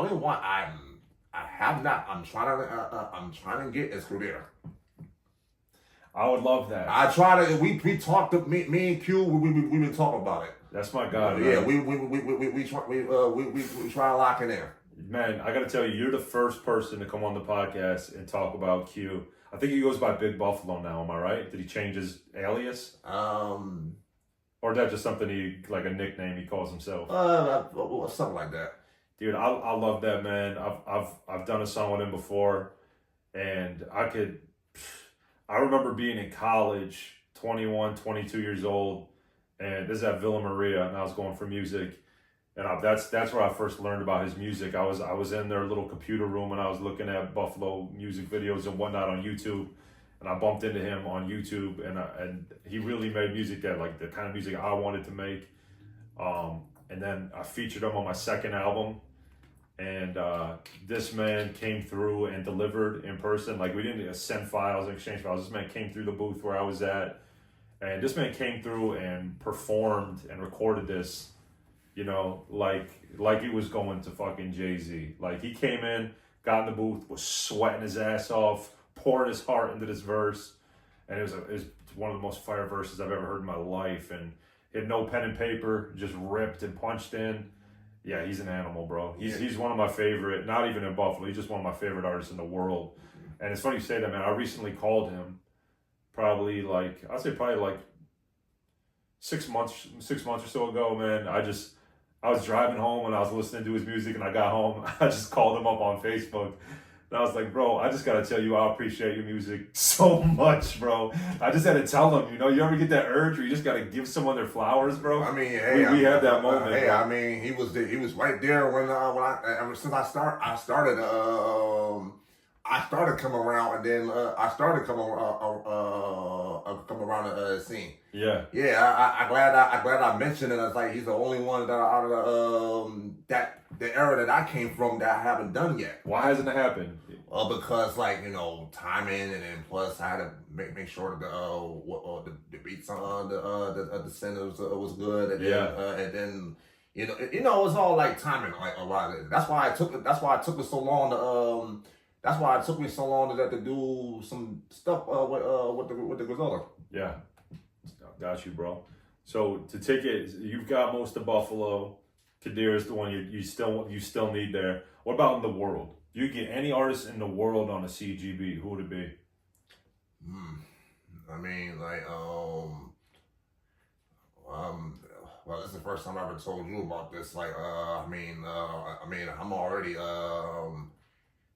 only one I have not. I'm trying to get is Quadir. I would love that. I try to. We talked. Me and Q. We been talking about it. That's my guy. Yeah, man. we try to lock it in. Man, I got to tell you, you're the first person to come on the podcast and talk about Q. I think he goes by Big Buffalo now. Am I right? Did he change his alias? Or is that just something like a nickname he calls himself? Something like that. Dude, I love that, man. I've done a song with him before, and I remember being in college, 21, 22 years old, and this is at Villa Maria, and I was going for music, and that's where I first learned about his music. I was in their little computer room, and I was looking at Buffalo music videos and whatnot on YouTube, and I bumped into him on YouTube, and he really made music that, like, the kind of music I wanted to make. And then I featured him on my second album, and this man came through and delivered in person. Like, we didn't send files, exchange files. This man came through the booth where I was at, and this man came through and performed and recorded this, you know, like he was going to fucking Jay-Z. Like, he came in, got in the booth, was sweating his ass off, poured his heart into this verse, and it was one of the most fire verses I've ever heard in my life. And he had no pen and paper, just ripped and punched in. Yeah, he's an animal, bro. He's one of my favorite, not even in Buffalo, he's just one of my favorite artists in the world. And it's funny you say that, man. I recently called him probably like 6 months or so ago, man. I was driving home and I was listening to his music, and I got home. I just called him up on Facebook. And I was like, bro, I just got to tell you, I appreciate your music so much, bro. I just had to tell him, you ever get that urge where you just got to give someone their flowers, bro? I mean, hey, we had that moment. Hey, bro. I mean, he was right there when ever since I started coming around, and then I started come around the scene. Yeah. Yeah, I'm glad I mentioned it. It's like he's the only one that out of the era that I came from that I haven't done yet. Why hasn't it happened? Because timing, and then plus I had to make sure that the beats on the center was good, and then it was all like timing, like a lot of it. That's why it took me so long to That's why it took me so long to do some stuff with the Griselda. Yeah, got you, bro. So to take it, you've got most of Buffalo. Quadir is the one you still need there. What about in the world? If you get any artist in the world on a CGB, who would it be? I mean, well, this is the first time I ever told you about this. I'm already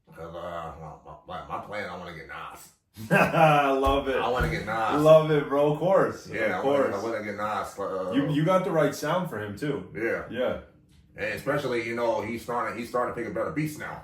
because my plan, I want to get Nas. I love it. I want to get Nas. Love it, bro. Of course. Yeah, of course. I want to get Nas. You got the right sound for him too. Yeah. Yeah. And especially, he's starting to pick up better beats now.